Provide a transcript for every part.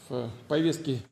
повестке.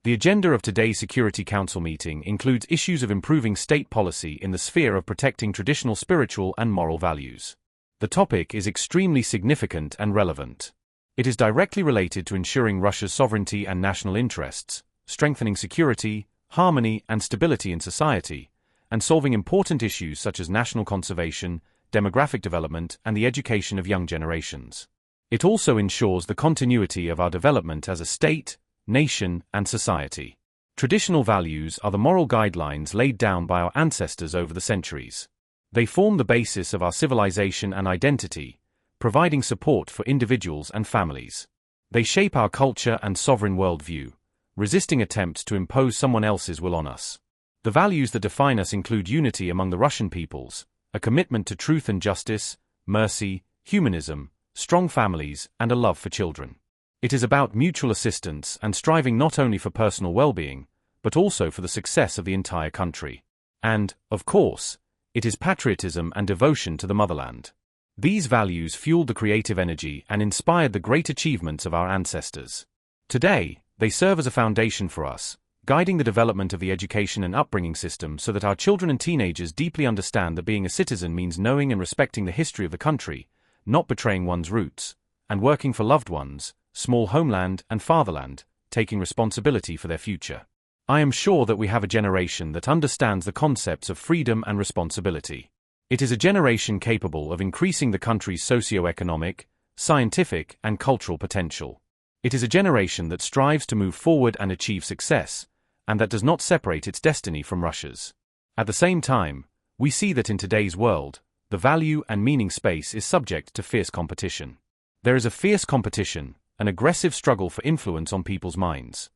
The agenda of today's Security Council meeting includes issues of improving state policy in the sphere of protecting traditional spiritual and moral values. The topic is extremely significant and relevant. It is directly related to ensuring Russia's sovereignty and national interests, strengthening security, harmony and stability in society, and solving important issues such as national conservation, demographic development, and the education of young generations. It also ensures the continuity of our development as a state, nation, and society. Traditional values are the moral guidelines laid down by our ancestors over the centuries. They form the basis of our civilization and identity, providing support for individuals and families. They shape our culture and sovereign worldview, resisting attempts to impose someone else's will on us. The values that define us include unity among the Russian peoples, a commitment to truth and justice, mercy, humanism, strong families, and a love for children. It is about mutual assistance and striving not only for personal well-being, but also for the success of the entire country. And, of course, it is patriotism and devotion to the motherland. These values fueled the creative energy and inspired the great achievements of our ancestors. Today, they serve as a foundation for us, guiding the development of the education and upbringing system so that our children and teenagers deeply understand that being a citizen means knowing and respecting the history of the country, not betraying one's roots, and working for loved ones, small homeland and fatherland, taking responsibility for their future. I am sure that we have a generation that understands the concepts of freedom and responsibility. It is a generation capable of increasing the country's socio-economic, scientific, and cultural potential. It is a generation that strives to move forward and achieve success, and that does not separate its destiny from Russia's. At the same time, we see that in today's world, the value and meaning space is subject to fierce competition. There is a fierce competition, an aggressive struggle for influence on people's minds.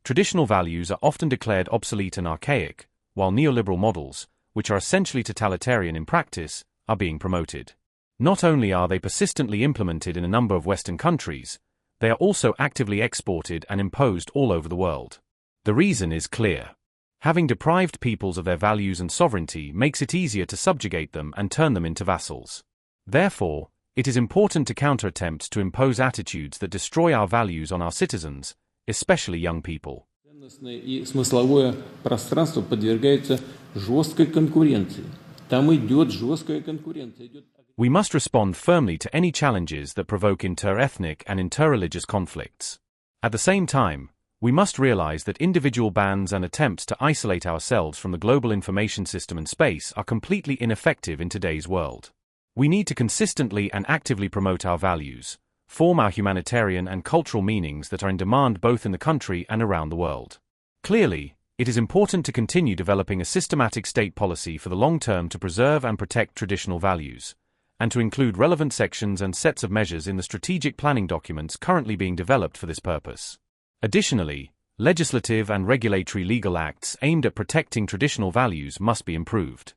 Traditional values are often declared obsolete and archaic, while neoliberal models, which are essentially totalitarian in practice, are being promoted. Not only are they persistently implemented in a number of Western countries, they are also actively exported and imposed all over the world. The reason is clear. Having deprived peoples of their values and sovereignty makes it easier to subjugate them and turn them into vassals. Therefore, it is important to counter attempts to impose attitudes that destroy our values on our citizens, especially young people. Ценностное и смысловое пространство подвергается жесткой конкуренции. Там идет жесткая конкуренция. We must respond firmly to any challenges that provoke inter-ethnic and inter-religious conflicts. At the same time, we must realize that individual bans and attempts to isolate ourselves from the global information system and space are completely ineffective in today's world. We need to consistently and actively promote our values, form our humanitarian and cultural meanings that are in demand both in the country and around the world. Clearly, it is important to continue developing a systematic state policy for the long term to preserve and protect traditional values, and to include relevant sections and sets of measures in the strategic planning documents currently being developed for this purpose. Additionally, legislative and regulatory legal acts aimed at protecting traditional values must be improved.